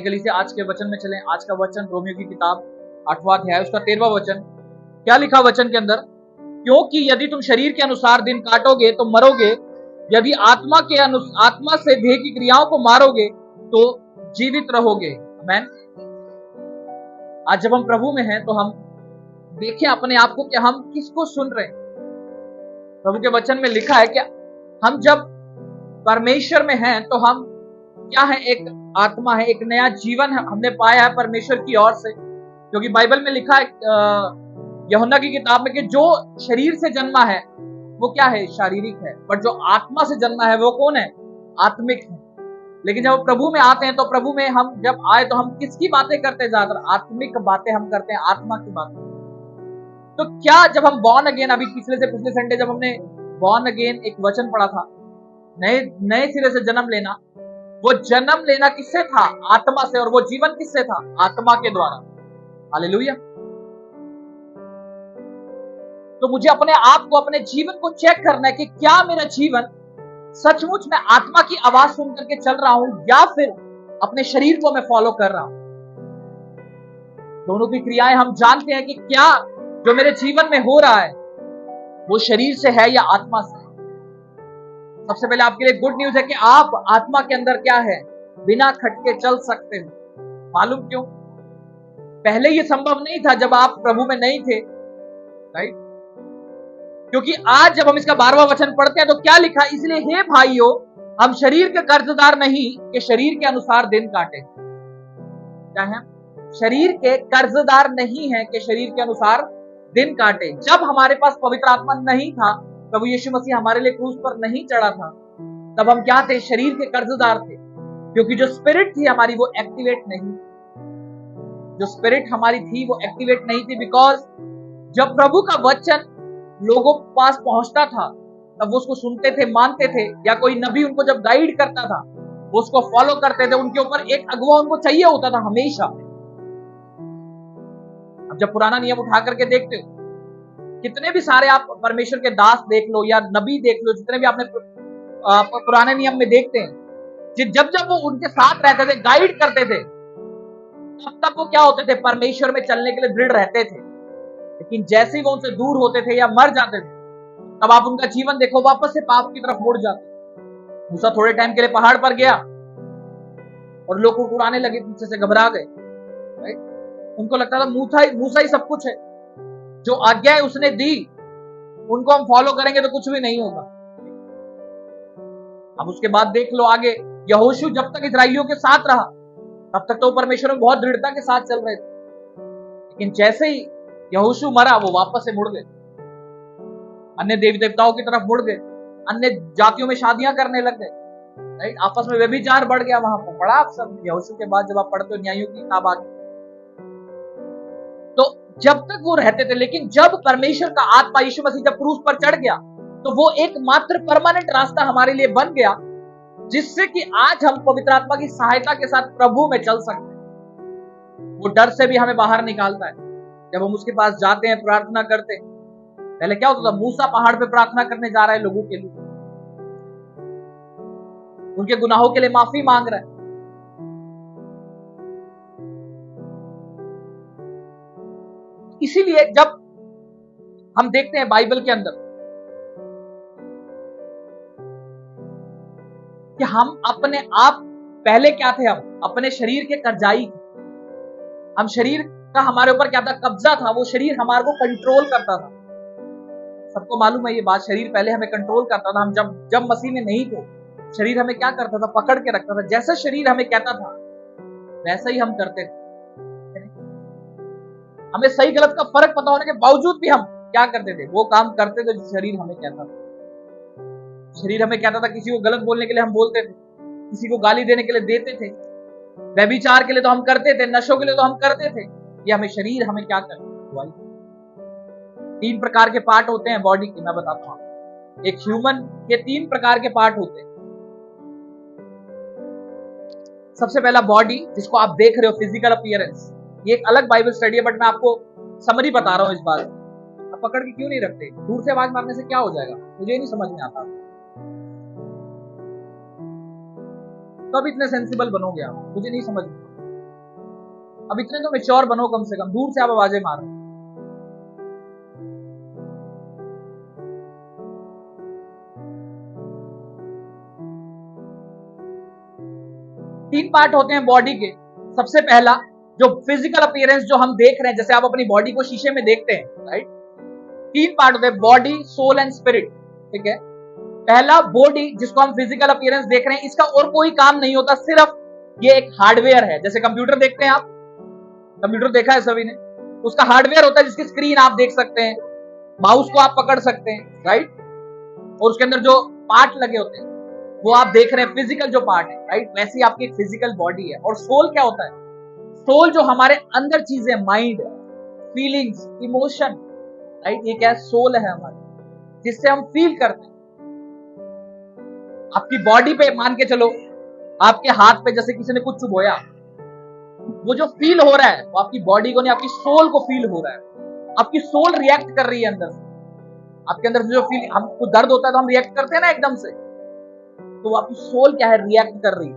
आइए गली से आज के वचन में चलें। आज का वचन रोमियो की किताब 8वां अध्याय उसका 13वां वचन। क्या लिखा वचन के अंदर? क्योंकि यदि तुम शरीर के अनुसार दिन काटोगे तो मरोगे, यदि आत्मा से देह की क्रियाओं को मारोगे तो जीवित रहोगे। आमीन। आज जब हम प्रभु में हैं तो हम देखें अपने आप को कि हम किसको सुन रहे हैं। प्रभु के वचन में लिखा है कि हम जब परमेश्वर में हैं तो हम क्या है? एक आत्मा है, एक नया जीवन है हमने पाया है परमेश्वर की ओर से। क्योंकि बाइबल में लिखा है यूहन्ना की किताब में कि जो शरीर से जन्मा है वो क्या है? शारीरिक है, पर जो आत्मा से जन्मा है वो कौन है? आत्मिक है। लेकिन जब प्रभु में आते हैं तो प्रभु में हम जब आए तो हम किसकी बातें करते हैं? ज्यादातर आत्मिक बातें हम करते हैं, आत्मा की बातें। तो क्या जब हम बॉर्न अगेन, अभी पिछले संडे जब हमने बॉर्न अगेन एक वचन पढ़ा था, नए सिरे से जन्म लेना, वो जन्म लेना किससे था? आत्मा से। और वो जीवन किससे था? आत्मा के द्वारा। हालेलुया। तो मुझे अपने आप को, अपने जीवन को चेक करना है कि क्या मेरा जीवन सचमुच में आत्मा की आवाज सुन करके चल रहा हूं या फिर अपने शरीर को मैं फॉलो कर रहा हूं। दोनों की क्रियाएं हम जानते हैं कि क्या जो मेरे जीवन में हो रहा है वो शरीर से है या आत्मा से। सबसे पहले आपके लिए गुड न्यूज है कि आप आत्मा के अंदर क्या है? बिना खटके चल सकते हो। मालूम क्यों? पहले ये संभव नहीं था जब आप प्रभु में नहीं थे, राइट? क्योंकि आज जब हम इसका 12वां वचन पढ़ते हैं तो क्या लिखा? इसलिए हे भाइयों, हम शरीर के कर्जदार नहीं कि शरीर के अनुसार दिन काटे। क्या है? शरीर के कर्जदार नहीं है कि शरीर के अनुसार दिन काटे। जब हमारे पास पवित्र आत्मा नहीं था, प्रभु यीशु मसीह हमारे लिए क्रूस पर नहीं चढ़ा था, तब हम क्या थे? शरीर के कर्जदार थे। क्योंकि जो स्पिरिट थी हमारी वो एक्टिवेट नहीं, जो स्पिरिट हमारी थी वो एक्टिवेट नहीं थी। बिकॉज जब प्रभु का वचन लोगों के पास पहुंचता था तब वो उसको सुनते थे, मानते थे, या कोई नबी उनको जब गाइड करता था वो उसको फॉलो करते थे। उनके ऊपर एक अगुवा उनको चाहिए होता था हमेशा। अब जब पुराना नियम उठा करके देखते हो, कितने भी सारे आप परमेश्वर के दास देख लो या नबी देख लो, जितने भी आपने पुराने नियम में देखते हैं, जब जब वो उनके साथ रहते थे, गाइड करते थे, तब वो क्या होते थे? परमेश्वर में चलने के लिए दृढ़ रहते थे। लेकिन जैसे ही वो उनसे दूर होते थे या मर जाते थे, तब आप उनका जीवन देखो, वापस से पाप की तरफ मुड़ जाते। मूसा थोड़े टाइम के लिए पहाड़ पर गया और लोग उड़ाने लगे, पीछे से घबरा गए, राइट? उनको लगता था मूसा ही सब कुछ है, जो आज्ञा है उसने दी, उनको हम फॉलो करेंगे तो कुछ भी नहीं होगा। अब उसके बाद देख लो आगे, यहोशू जब तक इस्राएलियों के साथ रहा तब तक तो परमेश्वर में बहुत दृढ़ता के साथ चल रहे थे। लेकिन जैसे ही यहोशू मरा वो वापस से मुड़ गए, अन्य देवी देवताओं की तरफ मुड़ गए, अन्य जातियों में शादियां करने लग गए, राइट? आपस में व्यभिचार बढ़ गया। वहां पर पढ़ा आप सब यहोशू के बाद जब आप पढ़ते हो न्यायों की किताब आगे, तो जब तक वो रहते थे। लेकिन जब परमेश्वर का आत्मा यीशु मसीह जब क्रूस पर चढ़ गया तो वो एकमात्र परमानेंट रास्ता हमारे लिए बन गया, जिससे कि आज हम पवित्र आत्मा की सहायता के साथ प्रभु में चल सकते हैं। वो डर से भी हमें बाहर निकालता है। जब हम उसके पास जाते हैं, प्रार्थना करते हैं, पहले क्या होता था? मूसा पहाड़ पे प्रार्थना करने जा रहा है लोगों के लिए, उनके गुनाहों के लिए माफी मांग रहा है। इसीलिए जब हम देखते हैं बाइबल के अंदर कि हम अपने आप, पहले क्या थे? हम अपने शरीर के कर्जाई थे। हम शरीर का, हमारे ऊपर क्या था? कब्जा था। वो शरीर हमारे को कंट्रोल करता था। सबको मालूम है ये बात, शरीर पहले हमें कंट्रोल करता था। हम जब मसीह में नहीं थे, शरीर हमें क्या करता था? पकड़ के रखता था। जैसा शरीर हमें कहता था वैसा ही हम करते थे। हमें सही गलत का फर्क पता होने के बावजूद भी हम क्या करते थे? वो काम करते थे जो शरीर हमें कहता था। शरीर हमें कहता था, किसी को गलत बोलने के लिए हम बोलते थे, किसी को गाली देने के लिए देते थे, व्यभिचार के लिए तो हम करते थे, नशों के लिए तो हम करते थे। ये हमें शरीर हमें क्या करता है? 3 प्रकार के पार्ट होते हैं बॉडी के, मैं बताता हूं। एक ह्यूमन के 3 प्रकार के पार्ट होते हैं। सबसे पहला बॉडी, जिसको आप देख रहे हो, फिजिकल अपीयरेंस। ये एक अलग बाइबल स्टडी है, बट मैं आपको समरी बता रहा हूं इस बात। आप पकड़ के क्यों नहीं रखते? दूर से आवाज मारने से क्या हो जाएगा? मुझे नहीं समझ में आता। कब इतने सेंसिबल बनोगे आप? मुझे नहीं समझ में। अब इतने तो मैच्योर बनो कम से कम, दूर से आप आवाजें मारो। तीन पार्ट होते हैं बॉडी के। सबसे पहला जो फिजिकल अपीयरेंस जो हम देख रहे हैं, जैसे आप अपनी बॉडी को शीशे में देखते हैं, राइट? तीन पार्ट होते हैं, बॉडी, सोल एंड स्पिरिट, ठीक है? पहला बॉडी, जिसको हम फिजिकल अपीयरेंस देख रहे हैं, इसका और कोई काम नहीं होता, सिर्फ ये एक हार्डवेयर है। जैसे कंप्यूटर देखते हैं आप, कंप्यूटर देखा है सभी ने, उसका हार्डवेयर होता है जिसकी स्क्रीन आप देख सकते हैं, माउस को आप पकड़ सकते हैं, राइट? और उसके अंदर जो पार्ट लगे होते हैं वो आप देख रहे हैं, फिजिकल जो पार्ट है, राइट? वैसे ही आपकी एक फिजिकल बॉडी है। और सोल क्या होता है? सोल जो हमारे अंदर चीजें, माइंड, फीलिंग्स, इमोशन, राइट? ये क्या है? सोल है हमारी, जिससे हम फील करते हैं। आपकी बॉडी पे मान के चलो, आपके हाथ पे जैसे किसी ने कुछ चुभोया, वो जो फील हो रहा है वो आपकी बॉडी को नहीं, आपकी सोल को फील हो रहा है। आपकी सोल रिएक्ट कर रही है अंदर से। आपके अंदर जो फील, हमको दर्द होता है तो हम रिएक्ट करते हैं ना एकदम से, तो आपकी सोल क्या है? रिएक्ट कर रही है।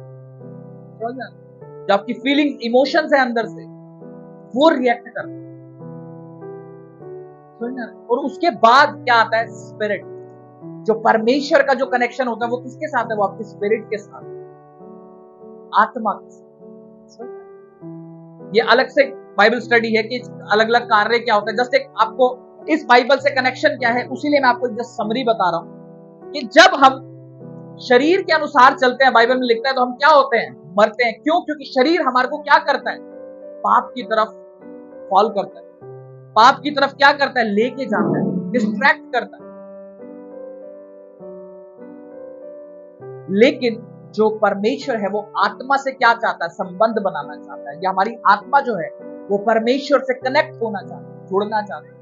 जो आपकी फीलिंग्स, इमोशंस है अंदर से, वो रिएक्ट कर रही है। और उसके बाद क्या आता है? स्पिरिट। जो परमेश्वर का जो कनेक्शन होता है वो किसके साथ है? वो आपकी स्पिरिट के साथ, आत्मा के साथ। ये अलग से बाइबल स्टडी है कि अलग अलग कार्य क्या होता है। जस्ट एक आपको इस बाइबल से कनेक्शन क्या है, उसी लिए मैं आपको जस्ट समरी बता रहा हूं कि जब हम शरीर के अनुसार चलते हैं, बाइबल में लिखता है, तो हम क्या होते हैं? मरते हैं। क्यों? क्योंकि शरीर हमारे को क्या करता है? पाप की तरफ फॉल करता है, पाप की तरफ क्या करता है? लेके जाता है, डिस्ट्रैक्ट करता है। लेकिन जो परमेश्वर है वो आत्मा से क्या चाहता है? संबंध बनाना चाहता है। या हमारी आत्मा जो है वो परमेश्वर से कनेक्ट होना चाहता है, जुड़ना चाहता है।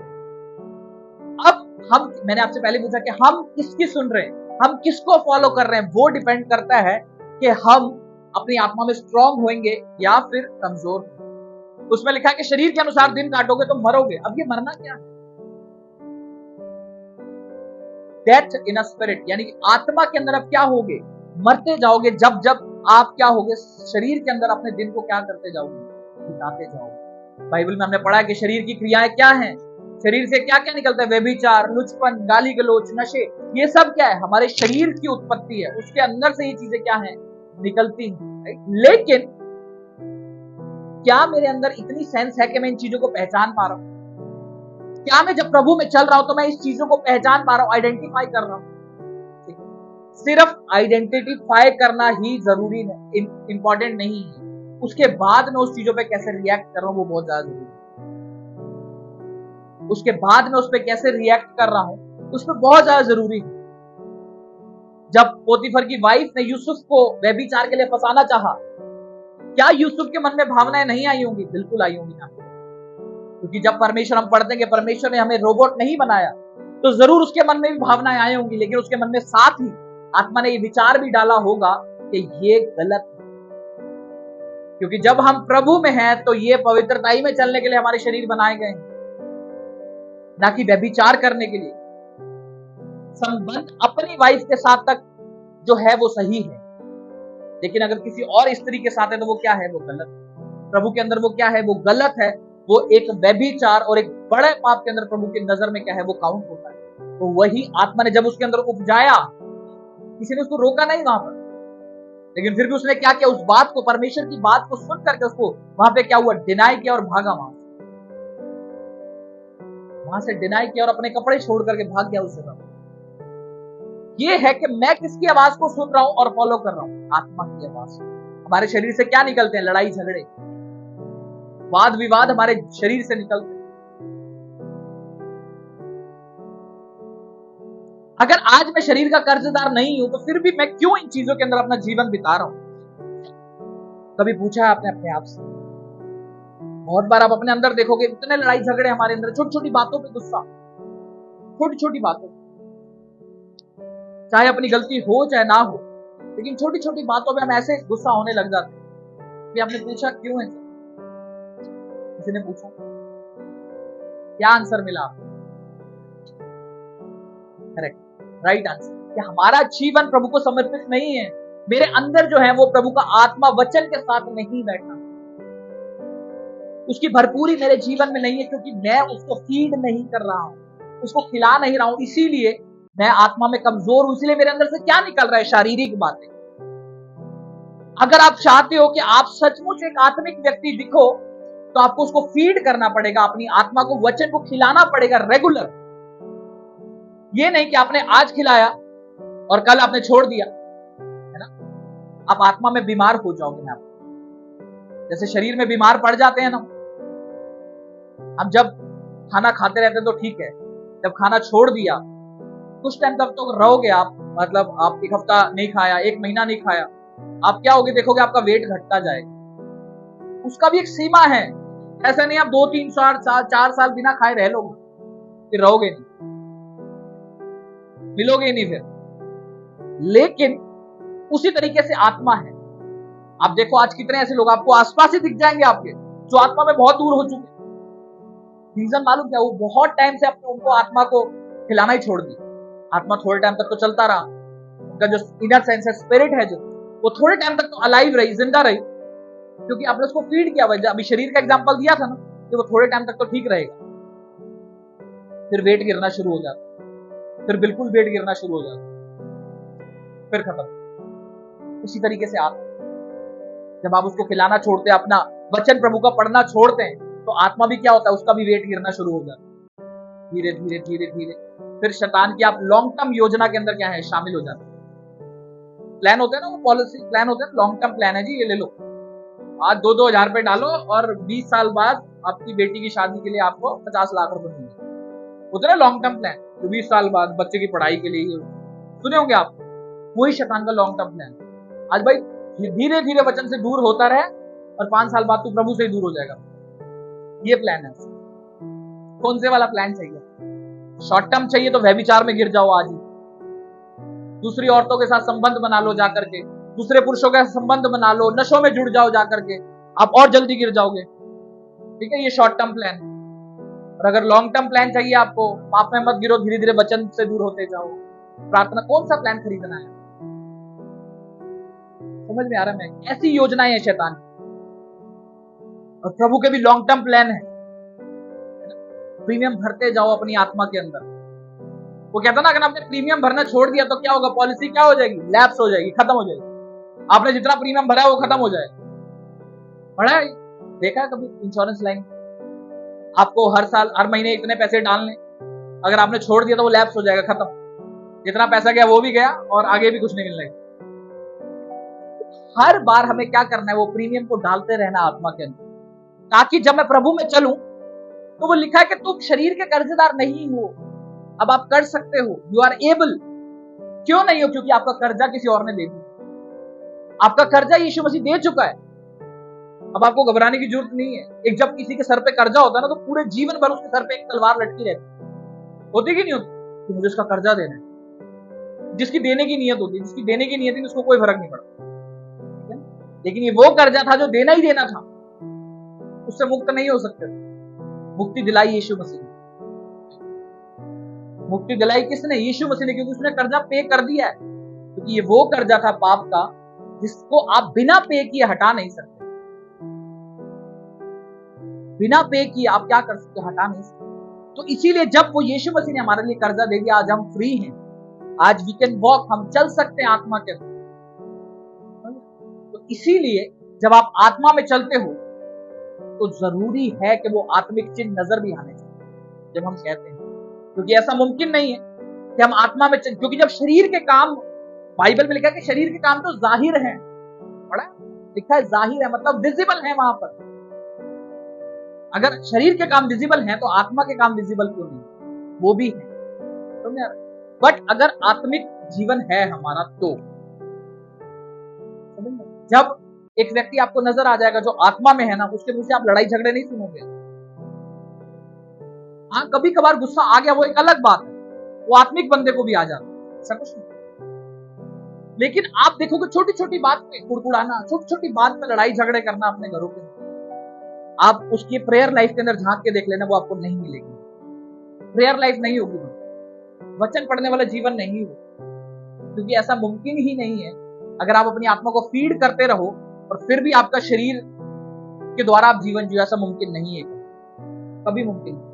अब हम, मैंने आपसे पहले पूछा कि हम किसकी सुन रहे हैं, हम किसको फॉलो कर रहे हैं, वो डिपेंड करता है कि हम अपनी आत्मा में स्ट्रांग होंगे या फिर कमजोर। उसमें लिखा है कि शरीर के अनुसार दिन काटोगे तो मरोगे। अब ये मरना क्या है? डेथ इन अ स्पिरिट, यानी कि आत्मा के अंदर अब क्या होगे? मरते जाओगे। जब जब आप क्या होगे? शरीर के अंदर अपने दिन को क्या करते जाओगे? बिताते जाओगे। बाइबल में हमने पढ़ा है कि शरीर की क्रियाएं क्या हैं, शरीर से क्या क्या निकलता है? व्यभिचार, लुचपन, गाली गलौज, नशे, ये सब क्या है? हमारे शरीर की उत्पत्ति है, उसके अंदर से ये चीजें क्या है? निकलती हैं। लेकिन क्या मेरे अंदर इतनी सेंस है कि मैं इन चीजों को पहचान पा रहा हूं? क्या मैं जब प्रभु में चल रहा हूं तो मैं इस चीजों को पहचान पा रहा हूं, आइडेंटिफाई कर रहा हूं? सिर्फ आइडेंटिफाई करना ही जरूरी है, इंपॉर्टेंट नहीं है। उसके बाद मैं उस चीजों पे कैसे रिएक्ट कर रहा हूं वो बहुत ज्यादा जरूरी है। उसके बाद मैं उस पर कैसे रिएक्ट कर रहा हूं उस पर बहुत ज्यादा जरूरी है। जब पोतीफर की वाइफ ने यूसुफ को व्यभिचार के लिए फंसाना चाहा, क्या यूसुफ के मन में भावनाएं नहीं आई होंगी? बिल्कुल आई होंगी। क्योंकि जब परमेश्वर, हम पढ़ते हैं कि परमेश्वर ने हमें रोबोट नहीं बनाया, तो जरूर उसके मन में भी भावनाएं आई होंगी। लेकिन उसके मन में साथ ही आत्मा ने ये विचार भी डाला होगा कि ये गलत है। क्योंकि जब हम प्रभु में हैं तो ये पवित्रताई में चलने के लिए हमारे शरीर बनाए गए हैं, ना कि व्यभिचार करने के लिए। संबंध अपनी वाइफ के साथ तक जो है वो सही है, लेकिन अगर किसी और स्त्री के साथ है तो वो क्या है? वो गलत है। प्रभु के अंदर वो क्या है? वो गलत है। वो एक व्यभिचार और एक बड़े पाप के अंदर प्रभु की नजर में क्या है? वो काउंट होता है। तो वही आत्मा ने जब उसके अंदर उपजाया, किसी ने उसको रोका नहीं वहां पर, लेकिन फिर भी उसने क्या किया? उस बात को, परमेश्वर की बात को सुन करके उसको वहां पे क्या हुआ? डिनाई किया और भागा वहां से डिनाई किया और अपने कपड़े छोड़ करके भाग गया उस जगह। ये है कि मैं किसकी आवाज को सुन रहा हूं और फॉलो कर रहा हूं? आत्मा की आवाज। हमारे शरीर से क्या निकलते हैं? लड़ाई झगड़े, वाद विवाद हमारे शरीर से निकलते हैं। अगर आज मैं शरीर का कर्जदार नहीं हूं तो फिर भी मैं क्यों इन चीजों के अंदर अपना जीवन बिता रहा हूं? कभी पूछा है आपने अपने आप से? बहुत बार आप अपने अंदर देखोगे, इतने लड़ाई झगड़े हमारे अंदर, छोटी छोटी बातों पे गुस्सा, छोटी छोटी बातों, चाहे अपनी गलती हो चाहे ना हो, लेकिन छोटी छोटी बातों पे हम ऐसे गुस्सा होने लग जाते हैं। आपने पूछा क्यों है? किसी ने पूछा, क्या आंसर मिला आपको? करेक्ट, राइट आंसर, कि हमारा जीवन प्रभु को समर्पित नहीं है। मेरे अंदर जो है वो प्रभु का आत्मा वचन के साथ नहीं बैठा। उसकी भरपूरी मेरे जीवन में नहीं है, क्योंकि मैं उसको फीड नहीं कर रहा हूं, उसको खिला नहीं रहा हूं, इसीलिए मैं आत्मा में कमजोर हूं। इसीलिए मेरे अंदर से क्या निकल रहा है? शारीरिक बातें। अगर आप चाहते हो कि आप सचमुच एक आत्मिक व्यक्ति दिखो, तो आपको उसको फीड करना पड़ेगा, अपनी आत्मा को, वचन को खिलाना पड़ेगा रेगुलर। ये नहीं कि आपने आज खिलाया और कल आपने छोड़ दिया, है ना? आप आत्मा में बीमार हो जाओगे ना। जैसे शरीर में बीमार पड़ जाते हैं ना, हम जब खाना खाते रहते हैं तो ठीक है, जब खाना छोड़ दिया कुछ टाइम तक तो रहोगे आप, मतलब आप एक हफ्ता नहीं खाया, एक महीना नहीं खाया, आप क्या होगे? देखोगे आपका वेट घटता जाएगा। उसका भी एक सीमा है। ऐसा नहीं आप 2-3 साल 4 साल बिना खाए रह लोगे, फिर रहोगे नहीं, मिलोगे ही नहीं फिर। लेकिन उसी तरीके से आत्मा है। आप देखो आज कितने ऐसे लोग आपको आसपास ही दिख जाएंगे आपके, जो आत्मा में बहुत दूर हो चुके। रीजन मालूम क्या? वो बहुत टाइम से अपने उनको आत्मा को खिलाना ही छोड़ दी। आत्मा थोड़े टाइम तक तो चलता रहा, उनका जो इनर सेंस है, स्पिरिट है, जो वो थोड़े टाइम तक तो अलाइव रही, जिंदा रही, क्योंकि आपने उसको फीड किया। अभी शरीर का एग्जांपल दिया था ना, कि वो थोड़े टाइम तक तो ठीक रहेगा, फिर वेट गिरना शुरू हो जाता, फिर बिल्कुल वेट गिरना शुरू हो जाता, फिर खत्म। उसी तरीके से आप, जब आप उसको खिलाना छोड़ते हैं, अपना वचन प्रभु का पढ़ना छोड़ते हैं, तो आत्मा भी क्या होता है? उसका भी वेट गिरना शुरू हो जाता है, धीरे धीरे धीरे धीरे। फिर शैतान की आप लॉन्ग टर्म योजना के अंदर क्या है? शामिल हो जाते हैं। प्लान होते हैं ना, वो पॉलिसी प्लान होते हैं, लॉन्ग टर्म प्लान है जी, ये ले लो, आज 2-2 हजार रुपए डालो और 20 साल बाद आपकी बेटी की शादी के लिए आपको 50 लाख रुपए मिलेंगे। होते ना लॉन्ग टर्म प्लान, जो 20 साल बाद बच्चे की पढ़ाई के लिए सुने होंगे आप। वही शैतान का लॉन्ग टर्म प्लान। आज भाई धीरे धीरे वचन से दूर होता रहे और 5 साल बाद तू प्रभु से ही दूर हो जाएगा। ये प्लान है। कौन से वाला प्लान चाहिए? शॉर्ट टर्म चाहिए तो व्यभिचार में गिर जाओ आज ही, दूसरी औरतों के साथ संबंध बना लो जाकर के, दूसरे पुरुषों के साथ संबंध बना लो, नशों में जुड़ जाओ जाकर के, आप और जल्दी गिर जाओगे। ठीक है, ये शॉर्ट टर्म प्लान। और अगर लॉन्ग टर्म प्लान चाहिए आपको, पाप में मत गिरो, धीरे धीरे वचन से दूर होते जाओ, प्रार्थना, कौन सा प्लान खरीदना है? समझ में आ रहा है? ऐसी योजनाएं हैं शैतान की। और प्रभु के भी लॉन्ग टर्म प्लान है। प्रीमियम भरते जाओ अपनी आत्मा के अंदर। वो कहता ना, अगर आपने प्रीमियम भरना छोड़ दिया तो क्या होगा? पॉलिसी क्या हो जाएगी? लैप्स हो जाएगी, खत्म हो जाएगी। आपने जितना प्रीमियम भरा है वो खत्म हो जाएगा। पढ़ा है, देखा है कभी इंश्योरेंस लाइन? आपको हर साल, हर महीने इतने पैसे डालने, अगर आपने छोड़ दिया तो वो लैप्स हो जाएगा, खत्म। जितना पैसा गया वो भी गया और आगे भी कुछ नहीं मिलने। हर बार हमें क्या करना है? वो प्रीमियम को डालते रहना आत्मा के अंदर, ताकि जब मैं प्रभु में चलूं तो वो लिखा है कि तुम शरीर के कर्जदार नहीं हो, अब आप कर सकते हो, यू आर एबल। क्यों नहीं हो? क्योंकि आपका कर्जा किसी और ने दे दिया। आपका कर्जा यीशु मसीह दे चुका है। अब आपको घबराने की जरूरत नहीं है। एक जब किसी के सर पे कर्जा होता है ना, तो पूरे जीवन भर उसके सर पे एक तलवार लटकी रहती, होती कि नहीं होती? कि मुझे उसका कर्जा देना है। जिसकी देने की नियत होती, जिसकी देने की नियत थी, उसको कोई फर्क नहीं पड़ता, ठीक है? लेकिन ये वो कर्जा था जो देना ही देना था, उससे मुक्त नहीं हो सकते। मुक्ति दिलाई यीशु मसीह ने। मुक्ति दिलाई किसने? यीशु मसीह ने, क्योंकि उसने कर्जा पे कर दिया है। क्योंकि ये वो कर्जा था पाप का, जिसको आप बिना पे किए हटा नहीं सकते। बिना पे किए आप क्या कर सकते? हटा नहीं सकते। तो इसीलिए जब वो यीशु मसीह ने हमारे लिए कर्जा दे दिया, आज हम फ्री हैं, आज वी कैन वॉक, हम चल सकते हैं आत्मा के अंदर। तो इसीलिए जब आप आत्मा में चलते हो तो जरूरी है कि वो आत्मिक चिन्ह नजर भी आने चाहिए जब हम कहते हैं, क्योंकि ऐसा मुमकिन नहीं है कि हम आत्मा में क्योंकि जब शरीर के काम, बाइबल में लिखा है कि शरीर के काम तो जाहिर हैं, पढ़ा लिखा है जाहिर है, मतलब विजिबल है। वहां पर अगर शरीर के काम विजिबल हैं तो आत्मा के काम विजिबल क्यों नहीं? वो भी है। बट अगर आत्मिक जीवन है हमारा तो जब एक व्यक्ति आपको नजर आ जाएगा जो आत्मा में है ना, उसके मुंह से आप लड़ाई झगड़े नहीं सुनोगे। हाँ, कभी कभार गुस्सा आ गया वो एक अलग बात है, वो आत्मिक बंदे को भी आ जाता है, ऐसा कुछ नहीं। लेकिन आप देखोगे छोटी छोटी बात पे कुड़कुड़ाना, छोटी छोटी बात पे लड़ाई झगड़े करना अपने घरों के, आप उसकी प्रेयर लाइफ के अंदर झांक के देख लेना, वो आपको नहीं मिलेगी। प्रेयर लाइफ नहीं होगी, वचन पढ़ने वाला जीवन नहीं होगा, क्योंकि ऐसा मुमकिन ही नहीं है। अगर आप अपनी आत्मा को फीड करते रहो और फिर भी आपका शरीर के द्वारा आप जीवन जियो, ऐसा मुमकिन नहीं है, कभी मुमकिन नहीं,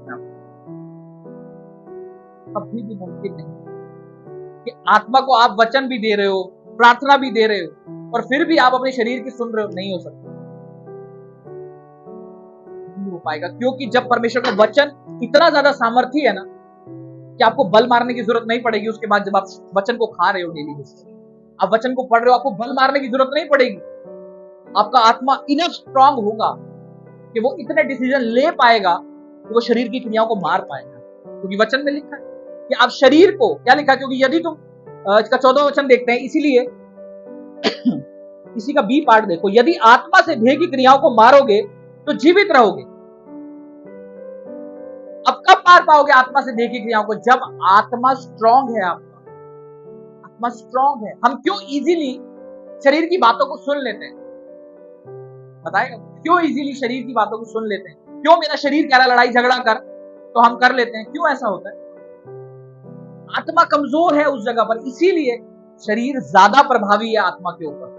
कभी भी मुमकिन नहीं कि आत्मा को आप वचन भी दे रहे हो, प्रार्थना भी दे रहे हो और फिर भी आप अपने शरीर की सुन रहे हो, नहीं हो सकता, नहीं हो पाएगा। क्योंकि जब परमेश्वर का वचन इतना ज्यादा सामर्थी है ना कि आपको बल मारने की जरूरत नहीं पड़ेगी। उसके बाद जब आप वचन को खा रहे हो डेली बेसिस, आप वचन को पढ़ रहे हो, आपको बल मारने की जरूरत नहीं पड़ेगी। आपका आत्मा इनफ स्ट्रांग होगा कि वो इतने डिसीजन ले पाएगा कि वो शरीर की क्रियाओं को मार पाएगा। क्योंकि वचन में लिखा है कि आप शरीर को क्या लिखा है, क्योंकि यदि तुम इसका 14 वचन देखते हैं, इसीलिए इसी का बी पार्ट देखो, यदि आत्मा से देह की क्रियाओं को मारोगे तो जीवित रहोगे। अब कब मार पाओगे आत्मा से देह की क्रियाओं को? जब आत्मा स्ट्रांग है, आपका आत्मा स्ट्रांग है। हम क्यों इजीली शरीर की बातों को सुन लेते हैं? बताएगा क्यों इजीली शरीर की बातों को सुन लेते हैं? क्यों मेरा शरीर कह रहा लड़ाई झगड़ा कर तो हम कर लेते हैं? क्यों ऐसा होता है? आत्मा कमजोर है उस जगह पर, इसीलिए शरीर ज्यादा प्रभावी है आत्मा के ऊपर।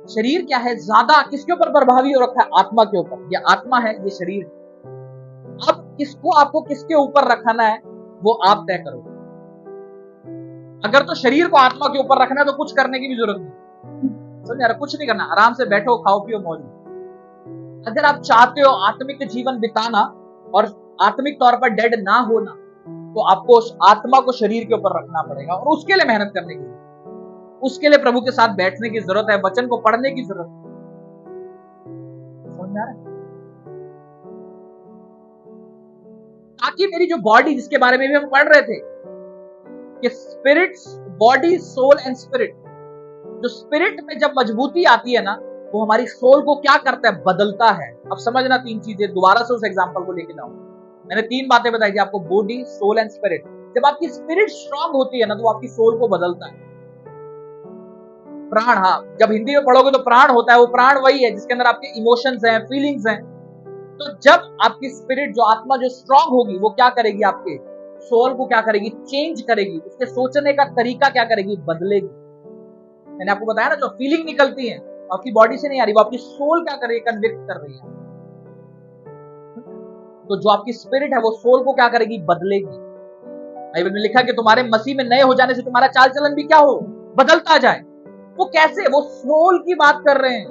शरीर क्या है, ज्यादा किसके ऊपर प्रभावी हो रखा है? आत्मा के ऊपर। ये आत्मा है, ये शरीर है। अब किसको आपको किसके ऊपर रखना है वो आप तय करो। अगर तो शरीर को आत्मा के ऊपर रखना है तो कुछ करने की भी जरूरत नहीं, समझ आ रहा? कुछ नहीं करना, आराम से बैठो, खाओ पियो, मौज। अगर आप चाहते हो आत्मिक जीवन बिताना और आत्मिक तौर पर डेड ना होना, तो आपको आत्मा को शरीर के ऊपर रखना पड़ेगा और उसके लिए मेहनत करने की, उसके लिए प्रभु के साथ बैठने की जरूरत है, वचन को पढ़ने की जरूरत है। समझ में आ रहा है? ताकि मेरी जो बॉडी, जिसके बारे में भी हम पढ़ रहे थे कि spirit, body, soul and spirit, जो स्पिरिट में जब मजबूती आती है ना, वो हमारी सोल को क्या करता है? बदलता है। अब समझना तीन चीजें, दोबारा से उस एग्जांपल को लेके जाऊं। मैंने तीन बातें बताई थी आपको, बॉडी, सोल एंड स्पिरिट। जब आपकी स्पिरिट स्ट्रांग होती है ना, तो आपकी सोल को बदलता है। प्राण, हाँ, जब हिंदी में पढ़ोगे तो प्राण होता है, वो प्राण वही है जिसके अंदर आपके इमोशंस हैं, फीलिंग्स हैं। तो जब आपकी स्पिरिट, जो आत्मा जो स्ट्रांग होगी, वो क्या करेगी? आपके सोल को क्या करेगी? चेंज करेगी। उसके सोचने का तरीका क्या करेगी? बदलेगी। मैंने आपको बताया ना, जो फीलिंग निकलती है आपकी बॉडी से नहीं आ रही, वो आपकी सोल क्या कर रही है? कन्विक्ट कर रही है। तो जो आपकी स्पिरिट है वो सोल को क्या करेगी? बदलेगी। बाइबल में लिखा है कि तुम्हारे मसीह में नए हो जाने से तुम्हारा चाल चलन भी क्या हो? बदलता जाए। वो कैसे? वो सोल की बात कर रहे हैं।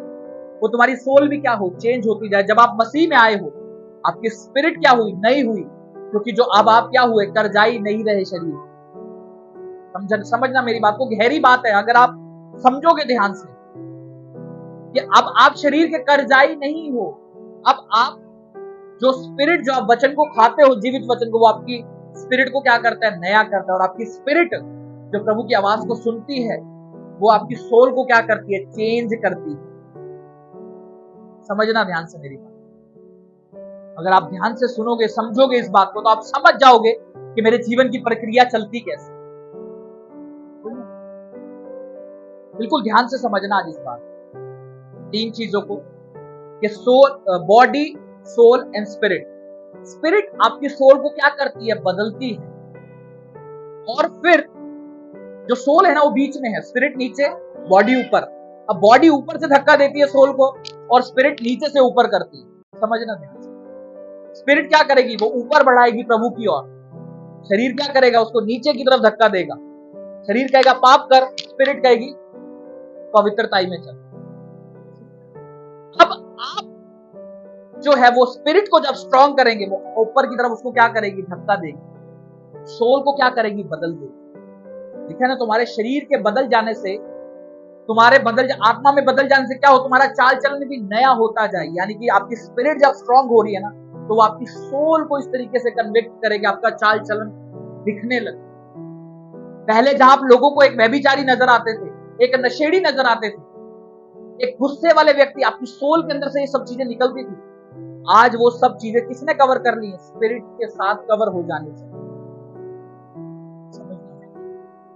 वो तुम्हारी सोल भी क्या हो? चेंज होती जाए। जब आप मसीह में आए हो, आपकी स्पिरिट क्या हुई? नई हुई। क्योंकि जो अब आप क्या हुए? करजाई नहीं रहे शरीर। समझना मेरी बात को, गहरी बात है। अगर आप समझोगे ध्यान से कि अब आप शरीर के करजाई नहीं हो, अब आप जो स्पिरिट, जो आप वचन को खाते हो, जीवित वचन को, वो आपकी स्पिरिट को क्या करता है? नया करता है। और आपकी स्पिरिट जो प्रभु की आवाज को सुनती है, वो आपकी सोल को क्या करती है? चेंज करती है। समझना ध्यान से मेरी बात। अगर आप ध्यान से सुनोगे, समझोगे इस बात को, तो आप समझ जाओगे कि मेरे जीवन की प्रक्रिया चलती कैसे। बिल्कुल ध्यान से समझना आज इस बात, तीन चीजों को, कि soul, body, soul and spirit. Spirit आपकी सोल को क्या करती है? बदलती है। और फिर जो सोल है ना, वो बीच में है, स्पिरिट नीचे, बॉडी ऊपर। अब बॉडी ऊपर से धक्का देती है सोल को और स्पिरिट नीचे से ऊपर करती है। समझना ध्यान से। स्पिरिट क्या करेगी? वो ऊपर बढ़ाएगी प्रभु की ओर। शरीर क्या करेगा? उसको नीचे की तरफ धक्का देगा। शरीर कहेगा पाप कर, स्पिरिट कहेगी पवित्रताई में चल। अब आप जो है वो स्पिरिट को जब स्ट्रांग करेंगे, वो ऊपर की तरफ उसको क्या करेगी? धक्का देगी। सोल को क्या करेगी? बदल देगी। लिखा ना, तुम्हारे शरीर के बदल जाने से, तुम्हारे आत्मा में बदल जाने से क्या हो? तुम्हारा चाल चलन भी नया होता जाए। यानी कि आपकी स्पिरिट जब स्ट्रांग हो रही है ना, तो वो आपकी सोल को इस तरीके से कन्विक्ट करेगी, आपका चाल चलन दिखने लगे। पहले जहां आप लोगों को एक व्यभिचारी नजर आते थे, एक नशेड़ी नजर आते थे, एक गुस्से वाले व्यक्ति, आपकी सोल के अंदर से ये सब चीजें निकलती थी। आज वो सब चीजें किसने कवर कर ली है? स्पिरिट के साथ कवर हो जाने से।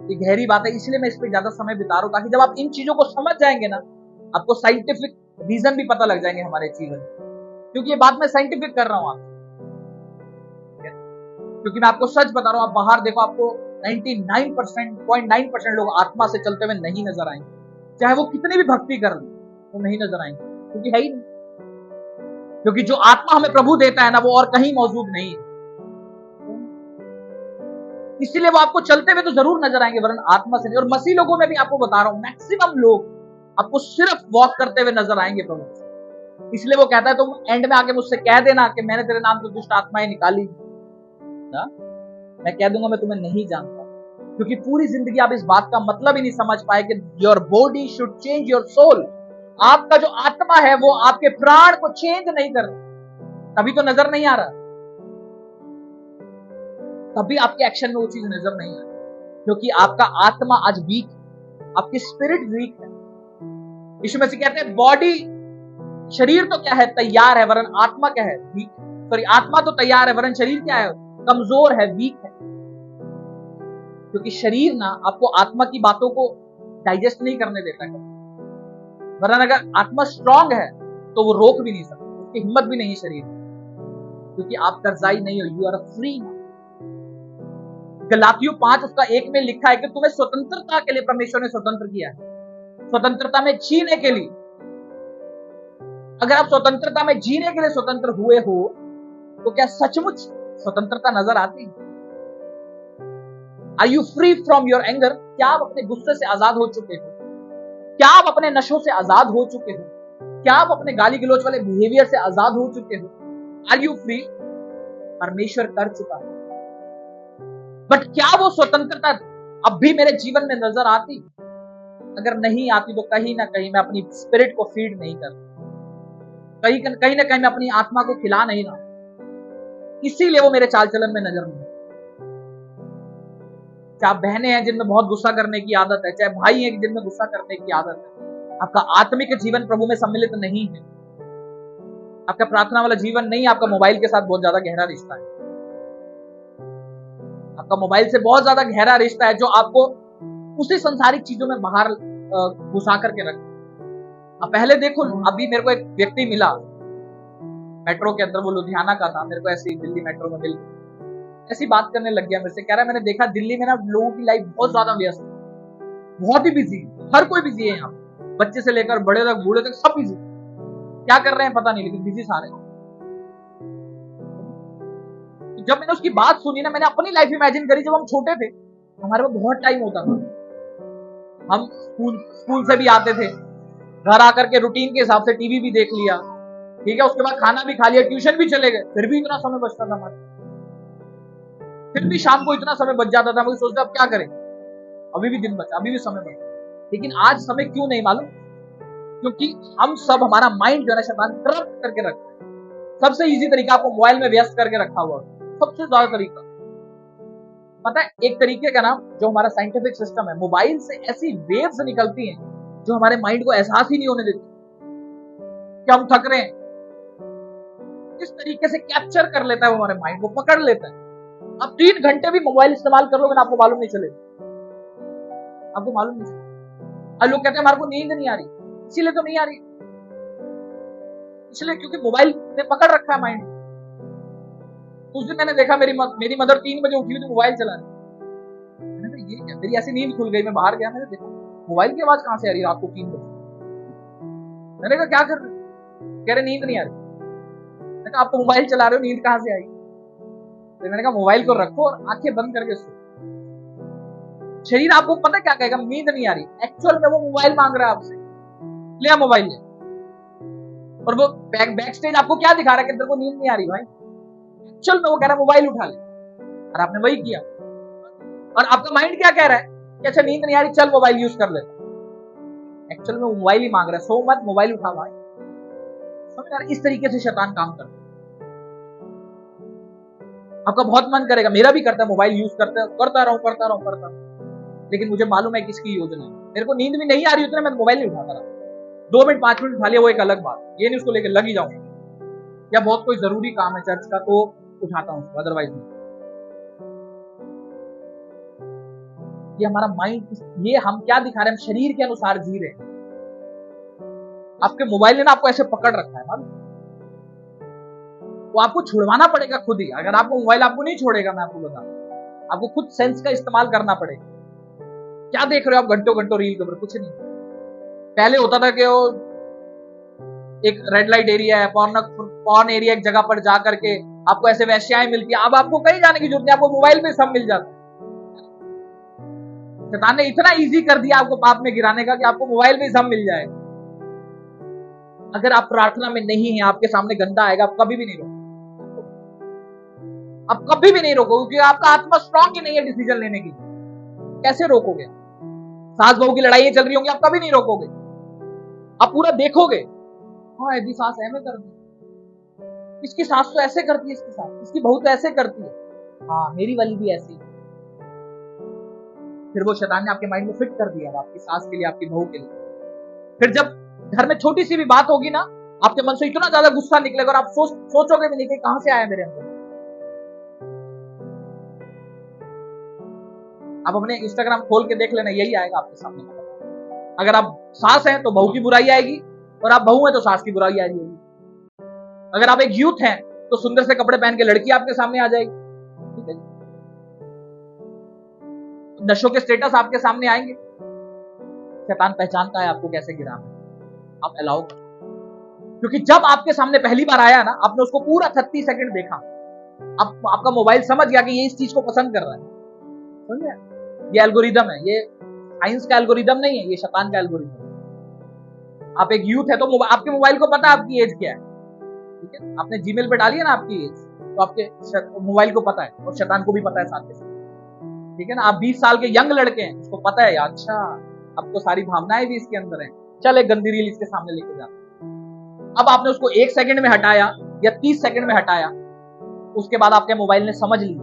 ये गहरी बात है, इसलिए मैं इस पर ज्यादा समय बिता रहा हूं, ताकि जब आप इन चीजों को समझ जाएंगे ना, आपको साइंटिफिक रीजन भी पता लग जाएंगे हमारे जीवन में। क्योंकि ये बात मैं साइंटिफिक कर रहा हूं आपको, क्योंकि मैं आपको सच बता रहा हूं। आप बाहर देखो, आपको 99.9% लोग आत्मा से चलते हुए नहीं नजर आएंगे, चाहे वो कितनी भी भक्ति कर लें। वो नहीं नजर आएंगे, क्योंकि है ही नहीं। क्योंकि जो आत्मा हमें प्रभु देता है ना, वो और कहीं मौजूद नहीं है। इसीलिए वो आपको चलते हुए तो जरूर नजर आएंगे, वरन आत्मा से नहीं। और मसीह लोगों में भी आपको बता रहा हूं, मैक्सिमम लोग आपको सिर्फ वॉक करते हुए नजर आएंगे प्रभु से। इसलिए वो कहता है तुम एंड में आके मुझसे कह देना कि मैंने तेरे नाम से दुष्ट आत्माएं निकाली ना, मैं कह दूंगा मैं तुम्हें नहीं जानता। क्योंकि पूरी जिंदगी आप इस बात का मतलब ही नहीं समझ पाए कि your body should change your soul. आपका जो आत्मा है वो आपके प्राण को चेंज नहीं कर रहा, तभी तो नजर नहीं आ रहा, तभी आपके एक्शन में वो चीज नजर नहीं आ रही, क्योंकि आपका आत्मा आज वीक है, आपकी स्पिरिट वीक है। यीशु मसीह कहते हैं बॉडी, शरीर तो क्या है, तैयार है, वरन आत्मा क्या है, वीक। सॉरी, आत्मा तो तैयार है, वरन शरीर क्या है, कमजोर है, वीक है। क्योंकि शरीर ना आपको आत्मा की बातों को डाइजेस्ट नहीं करने देता है, वरन अगर आत्मा स्ट्रांग है तो वो रोक भी नहीं सकता, उसकी हिम्मत भी नहीं शरीर में, क्योंकि आप कर्जाई नहीं हो, यू आर फ्री। गलातियों 5 उसका 1 में लिखा है कि तुम्हें स्वतंत्रता के लिए परमेश्वर ने स्वतंत्र किया है, स्वतंत्रता में जीने के लिए। अगर आप स्वतंत्रता में जीने के लिए स्वतंत्र हुए हो तो क्या सचमुच स्वतंत्रता नजर आती है? Are you free from your anger? क्या आप अपने गुस्से से आजाद हो चुके हो? क्या आप अपने नशों से आजाद हो चुके हो? क्या आप अपने गाली गलौज वाले बिहेवियर से आजाद हो चुके हो? Are you free? परमेश्वर कर चुका है। बट क्या वो स्वतंत्रता अब भी मेरे जीवन में नजर आती? अगर नहीं आती तो कहीं ना कहीं मैं अपनी स्पिरिट को फीड नहीं कर, कहीं ना कहीं मैं अपनी आत्मा को खिला नहीं रहा, इसीलिए वो मेरे चाल चलन में नजर नहीं। चाहे बहनें हैं जिनमें बहुत गुस्सा करने की आदत है, चाहे भाई हैं जिनमें गुस्सा करने की आदत है, आपका आत्मिक जीवन प्रभु में सम्मिलित नहीं है, आपका प्रार्थना वाला जीवन नहीं, आपका मोबाइल के साथ बहुत ज्यादा गहरा रिश्ता है, आपका मोबाइल से बहुत ज्यादा गहरा रिश्ता है, जो आपको उसी संसारिक चीजों में बाहर घुसा करके रखता। अब पहले देखो, अभी मेरे को एक व्यक्ति मिला मेट्रो के अंदर, वो लुधियाना का था, मेरे को ऐसी दिल्ली मेट्रो में मिल, ऐसी बात करने लग गया मेरे से, कह रहा है मैंने देखा दिल्ली में ना लोगों की लाइफ बहुत ज्यादा व्यस्त है, बहुत ही बिजी, हर कोई बिजी है यहाँ, बच्चे से लेकर बड़े तक बूढ़े तक सब बिजी, क्या कर रहे हैं पता नहीं, लेकिन बिजी सारे। जब मैंने उसकी बात सुनी ना, मैंने अपनी लाइफ इमेजिन करी। जब हम छोटे थे हमारे पास बहुत टाइम होता था, हम स्कूल से भी आते थे, घर आकर के रूटीन के हिसाब से टीवी भी देख लिया, ठीक है, उसके बाद खाना भी खा लिया, ट्यूशन भी चले गए, फिर भी इतना समय बचता था हमारे, फिर भी शाम को इतना समय बच जाता था। मुझे सोचता अब क्या करें, अभी भी दिन बचा, अभी भी समय बचा, लेकिन आज समय क्यों नहीं मालूम, क्योंकि हम सब, हमारा माइंड जो है शैतान करप्ट करके रखा है। सबसे इजी तरीका आपको मोबाइल में व्यस्त करके रखा हुआ है, सबसे ज्यादा तरीका पता है, एक तरीके का नाम जो हमारा साइंटिफिक सिस्टम है, मोबाइल से ऐसी वेव्स निकलती हैं जो हमारे माइंड को एहसास ही नहीं होने देती कि हम थक रहे हैं। इस तरीके से कैप्चर कर लेता है वो, हमारे माइंड को पकड़ लेता है। आप 3 घंटे भी मोबाइल इस्तेमाल कर लोगे ना, आपको मालूम नहीं चलेगा, आपको मालूम नहीं चलेगा। और लोग कहते हैं हमारे को नींद नहीं आ रही, इसीलिए तो नहीं आ रही, इसलिए क्योंकि मोबाइल ने पकड़ रखा है माइंड। उस दिन मैंने देखा मेरी मदर 3 बजे उठी हुई थी, मोबाइल चला रही। मैंने कहा ये क्या, मेरी ऐसी नींद खुल गई, मैं बाहर गया, मैंने देखा मोबाइल की आवाज कहां से आ रही है रात को 3 बजे। मैंने कहा क्या कर रहे, कह रहे नींद नहीं आ रही। मैंने कहा आप तो मोबाइल चला रहे हो, नींद कहां से आई? तो मैंने कहा मोबाइल को रखो और आंखें बंद करके सो। शरीर आपको पता क्या कहेगा, नींद नहीं आ रही, एक्चुअल में वो मोबाइल मांग रहा है आपसे, ले मोबाइल ले। और वो बैक स्टेज आपको क्या दिखा रहा है कि तेरे को नींद नहीं आ रही भाई, एक्चुअल में वो कह रहा है मोबाइल उठा ले, और आपने वही किया। और आपका माइंड क्या कह रहा है कि अच्छा नींद नहीं आ रही, चल मोबाइल यूज कर लेता। एक्चुअल में वो मोबाइल ही मांग रहा है, सो मत, मोबाइल उठा भाई। समझ आ रहा है? इस तरीके से शैतान काम करता है। आपका बहुत मन करेगा, मेरा भी करता है, मोबाइल यूज करता रहूं, लेकिन मुझे मालूम है किसकी योजना है। मेरे को नींद भी नहीं आ रही उतने, मैं मोबाइल नहीं उठाता रहा, 2 मिनट 5 मिनट उठा लिया, वो एक अलग बात, ये नहीं उसको लेकर लग ही जाऊंगा, या बहुत कोई जरूरी काम है चर्च का तो उठाता हूं, अदरवाइज नहीं। ये हमारा माइंड, ये हम क्या दिखा रहे हैं, हम शरीर के अनुसार जी रहे हैं। आपके मोबाइल ने ना आपको ऐसे पकड़ रखा है मालूम, वो आपको छुड़वाना पड़ेगा खुद ही। अगर आपको मोबाइल आपको नहीं छोड़ेगा, मैं आपको बता, आपको खुद सेंस का इस्तेमाल करना पड़ेगा। क्या देख रहे हो आप घंटों घंटों रील के ऊपर, कुछ नहीं। पहले होता था कि वो एक रेड लाइट एरिया है, पॉर्न एरिया एक जगह पर जा करके आपको ऐसे वैश्याएं मिलती है। अब आपको कहीं जाने की जरूरत नहीं, आपको मोबाइल पे सब मिल जाता है। शैतान ने इतना इजी कर दिया आपको पाप में गिराने का कि आपको मोबाइल पे सब मिल जाएगा। अगर आप प्रार्थना में नहीं है, आपके सामने गंदा आएगा, आप कभी भी नहीं रोको, आप कभी भी नहीं रोकोगे, क्योंकि आपका आत्मा स्ट्रांग ही नहीं है डिसीजन लेने की। कैसे रोकोगे? सास बहू की लड़ाई चल रही होंगी, आप कभी नहीं रोकोगे, आप पूरा देखोगे। हाँ, यदि सास ऐसे कर दी, इसकी सास तो ऐसे करती है, इसके साथ इसकी बहू तो ऐसे करती है, हाँ मेरी वाली भी ऐसी। फिर वो शैतान ने आपके माइंड में फिट कर दिया आपकी सास के लिए, आपकी बहू के लिए। फिर जब घर में छोटी सी भी बात होगी ना, आपके मन से इतना ज्यादा गुस्सा निकलेगा और आप सोचोगे भी नहीं कि कहां से आया मेरे अंदर। आप अपने इंस्टाग्राम खोल के देख लेना, यही आएगा आपके सामने। अगर आप सास हैं तो बहू की बुराई आएगी, और आप बहू हैं तो सास की बुराई आएगी। अगर आप एक यूथ हैं तो सुंदर से कपड़े पहन के लड़की आपके सामने आ जाएगी, ठीक है। नशों के स्टेटस आपके सामने आएंगे। शैतान पहचानता है आपको कैसे गिराना है, आप अलाउ करो। क्योंकि जब आपके सामने पहली बार आया ना, आपने उसको पूरा 36 सेकंड देखा, आपका मोबाइल समझ गया कि ये इस चीज को पसंद कर रहा है। समझ गया? ये एल्गोरिदम है, ये साइंस का एल्गोरिदम नहीं है, ये शैतान का एल्गोरिदम है। आप एक यूथ है तो आपके मोबाइल को पता है आपकी एज क्या है, ठीक है। आपने जीमेल पे डाली है ना आपकी एज, तो आपके मोबाइल को पता है और शैतान को भी पता है साथ के साथ, ठीक है ना। आप 20 साल के यंग लड़के हैं, उसको पता है अच्छा अब तो सारी भावनाएं भी इसके अंदर हैं, चल एक गंदी रील इसके सामने लेके जा। अब आपने उसको 1 सेकंड में हटाया या 30 सेकंड में हटाया, उसके बाद आपके मोबाइल ने समझ लिया,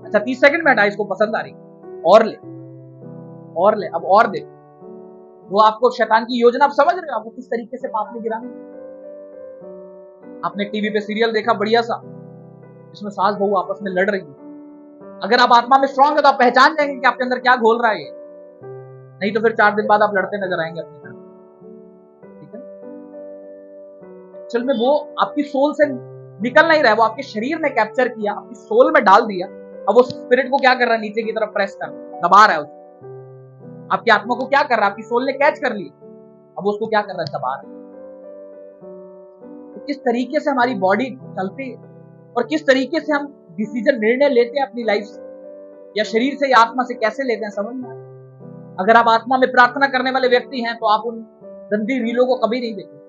अच्छा 30 सेकंड में हटाया, इसको पसंद आ रही, और ले और ले, अब और दे। वो आपको शैतान की योजना, आप समझ रहे हो आपको किस तरीके से पाप में गिराना। आपने टीवी पे सीरियल देखा बढ़िया सा, जिसमें सास बहू आपस में लड़ रही है। अगर आप आत्मा में स्ट्रांग है तो आप पहचान जाएंगे कि आपके अंदर क्या घोल रहा है। नहीं तो फिर 4 दिन बाद आप लड़ते नजर आएंगे अपने घर, ठीक है। एक्चुअल में वो आपकी सोल से निकल नहीं रहा है, वो आपके शरीर में कैप्चर किया, आपकी सोल में डाल दिया। अब वो स्पिरिट को क्या कर रहा है, नीचे की तरफ प्रेस कर दबा रहा है उसको। आपकी आत्मा को क्या कर रहा है, आपकी सोल ने कैच कर ली, अब उसको क्या कर रहा है, दबा रहा है। तो किस तरीके से हमारी बॉडी चलती है और किस तरीके से हम डिसीजन, निर्णय लेते हैं अपनी लाइफ से, या शरीर से या आत्मा से कैसे लेते हैं, समझ में। अगर आप आत्मा में प्रार्थना करने वाले व्यक्ति हैं तो आप उन गंदी रीलों को कभी नहीं देखेंगे।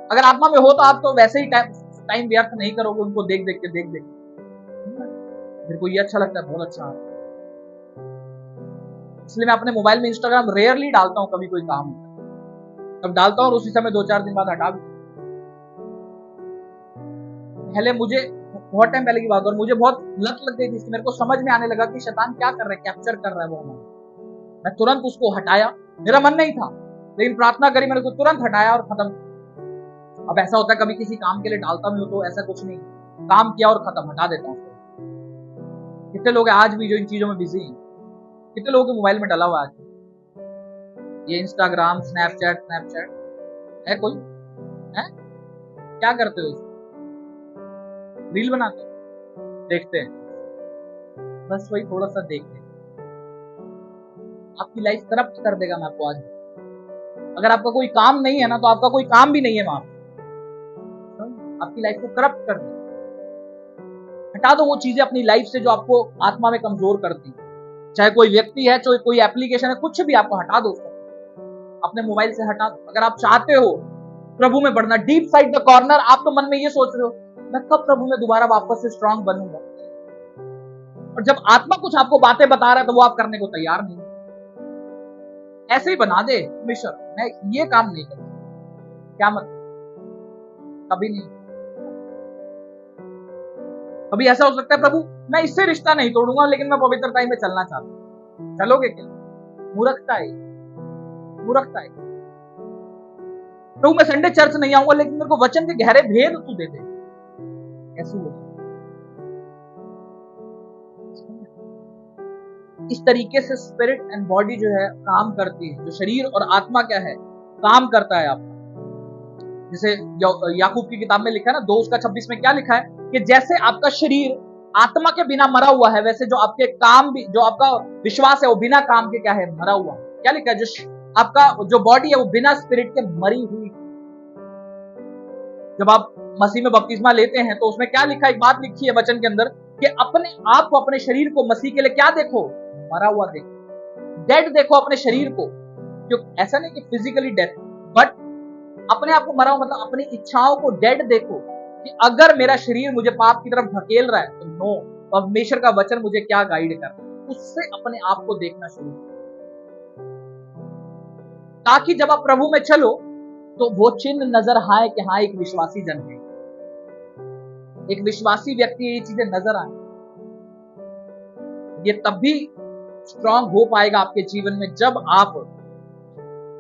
अगर आत्मा में हो तो आप तो वैसे ही टाइम व्यर्थ नहीं करोगे उनको देख देख के। मेरे को ये अच्छा लगता है, बहुत अच्छा है, इसलिए मैं अपने मोबाइल में इंस्टाग्राम रेयरली डालता हूं, कभी कोई काम होता है तब डालता हूं और उसी समय 2-4 दिन बाद हटा भी। पहले मुझे बहुत टाइम पहले की बात, और मुझे बहुत लत लग गई थी इसकी, मेरे को समझ में आने लगा कि शैतान क्या कर रहा है, कैप्चर कर रहा है वो हमें। मैं तुरंत उसको हटाया, मेरा मन नहीं था लेकिन प्रार्थना करी, मैंने उसको तुरंत हटाया और खत्म। अब ऐसा होता है कभी किसी काम के लिए डालता भी हो तो ऐसा कुछ नहीं, काम किया और खत्म, हटा देता हूँ। कितने लोग आज भी जो इन चीजों में बिजी हैं, कितने लोगों के मोबाइल में डला हुआ है ये इंस्टाग्राम, स्नैपचैट है, कोई है क्या करते हो, रील बनाते देखते हैं, बस वही थोड़ा सा देखते हैं, आपकी लाइफ करप्ट कर देगा। मैं आपको आज, अगर आपका कोई काम नहीं है ना तो आपका कोई काम भी नहीं है वहां, आपकी लाइफ को करप्ट कर दे। हटा दो वो चीजें अपनी लाइफ से जो आपको आत्मा में कमजोर करती, चाहे कोई व्यक्ति है, चाहे कोई एप्लीकेशन है, कुछ भी, आपको हटा दो उसको अपने मोबाइल से हटा दो। अगर आप चाहते हो प्रभु में बढ़ना, डीप साइड द कॉर्नर, आप तो मन में ये सोच रहे हो मैं कब प्रभु में दोबारा वापस से स्ट्रांग बनूंगा, और जब आत्मा कुछ आपको बातें बता रहा है तो वो आप करने को तैयार नहीं। ऐसे ही बना दे मिशन, मैं ये काम नहीं करूंगा, क्या मतलब, कभी नहीं। कभी ऐसा हो सकता है प्रभु मैं इससे रिश्ता नहीं तोड़ूंगा लेकिन मैं पवित्रता में चलना चाहता हूं, चलोगे क्या? मूर्खता है, मूर्खता है। प्रभु मैं संडे चर्च नहीं आऊंगा लेकिन मेरे को वचन के गहरे भेद तू दे दे, कैसे हो? इस तरीके से स्पिरिट एंड बॉडी जो है काम करती है, जो शरीर और आत्मा क्या है काम करता है आपका। जैसे याकूब की किताब में लिखा है ना 2:26 में क्या लिखा है कि जैसे आपका शरीर आत्मा के बिना मरा हुआ है, वैसे जो आपके काम भी, जो आपका विश्वास है वो बिना काम के क्या है, मरा हुआ। क्या लिखा है, जो आपका जो बॉडी है वो बिना स्पिरिट के मरी हुई। जब आप मसीह में बपतिस्मा लेते हैं तो उसमें क्या लिखा, एक बात लिखी है वचन के अंदर कि अपने आप को, अपने शरीर को मसीह के लिए क्या देखो, मरा हुआ देखो, डेड देखो अपने शरीर को। जो ऐसा नहीं कि फिजिकली डेथ, बट अपने आप को मरा हुआ, मतलब अपनी इच्छाओं को डेड देखो कि अगर मेरा शरीर मुझे पाप की तरफ धकेल रहा है तो नो, परमेश्वर का वचन मुझे क्या गाइड कर रहा है, उससे अपने आप को देखना शुरू करो, ताकि जब आप प्रभु में चलो तो वो चिन्ह नजर आए कि हाँ एक विश्वासी जन है, एक विश्वासी व्यक्ति है, ये चीजें नजर आए। ये तब भी स्ट्रांग हो पाएगा आपके जीवन में जब आप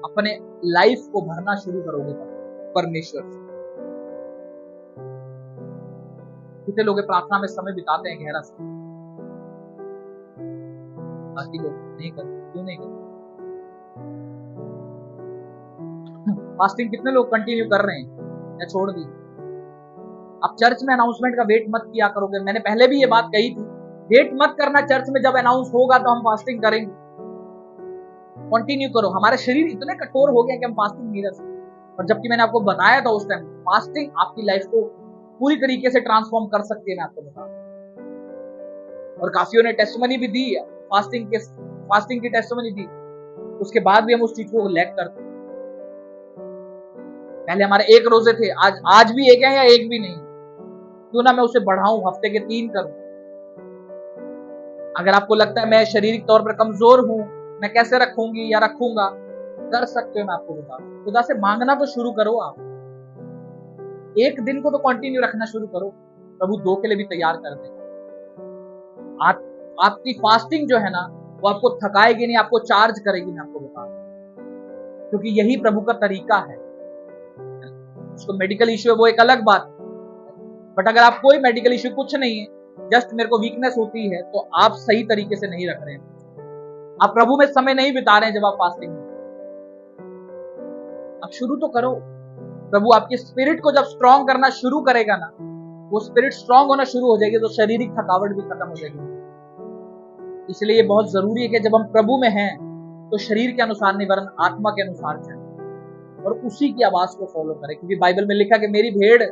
अपने लाइफ को भरना शुरू करोगे परमेश्वर से। कितने लोग प्रार्थना में समय बिताते हैं गहरा से, बाकी लोग नहीं करते, क्यों नहीं करते? फास्टिंग कितने लोग कंटिन्यू कर रहे हैं या छोड़ दी? आप चर्च में अनाउंसमेंट का वेट मत किया करोगे, मैंने पहले भी ये बात कही थी, वेट मत करना चर्च में जब अनाउंस होगा तो हम फास्टिंग करेंगे। कंटिन्यू करो। हमारे शरीर इतने कठोर हो गए कि हम फास्टिंग नहीं कर सकते, और जबकि मैंने आपको बताया था उस टाइम, फास्टिंग आपकी लाइफ को पूरी तरीके से ट्रांसफॉर्म कर सकती है, मैं आपको बता। और काफियों ने टेस्टिमनी भी दी, फास्टिंग की टेस्टिमनी दी, उसके बाद भी हम उस चीज को लैक करते। पहले हमारे 1 रोजे थे, आज भी 1 है या 1 भी नहीं, क्यों ना मैं उसे बढ़ाऊं, हफ्ते के 3 करूं। अगर आपको लगता है मैं शारीरिक तौर पर कमजोर हूं, मैं कैसे रखूंगी या रखूंगा, कर सकते हो, मैं आपको बता रहा हूं। खुदा से मांगना तो शुरू करो। आप 1 दिन को तो कंटिन्यू रखना शुरू करो, प्रभु 2 के लिए भी तैयार कर दे। आपकी फास्टिंग जो है ना, वो आपको थकाएगी नहीं, आपको चार्ज करेगी, मैं आपको बता रहा हूं, क्योंकि यही प्रभु का तरीका है। उसको मेडिकल इश्यू है वो एक अलग बात, बट अगर आप कोई मेडिकल इश्यू कुछ नहीं है, जस्ट मेरे को वीकनेस होती है, तो आप सही तरीके से नहीं रख रहे हैं, आप प्रभु में समय नहीं बिता रहे हैं। जब आप फास्टिंग में, आप शुरू तो करो। प्रभु आपकी स्पिरिट को जब स्ट्रांग करना शुरू करेगा ना, वो स्पिरिट स्ट्रांग होना शुरू हो जाएगी, तो शारीरिक थकावट भी खत्म हो जाएगी। इसलिए ये बहुत जरूरी है कि जब हम प्रभु में हैं तो शरीर के अनुसार नहीं, वरन आत्मा के अनुसार चलें और उसी की आवाज को फॉलो करें, क्योंकि बाइबल में लिखा कि मेरी भेड़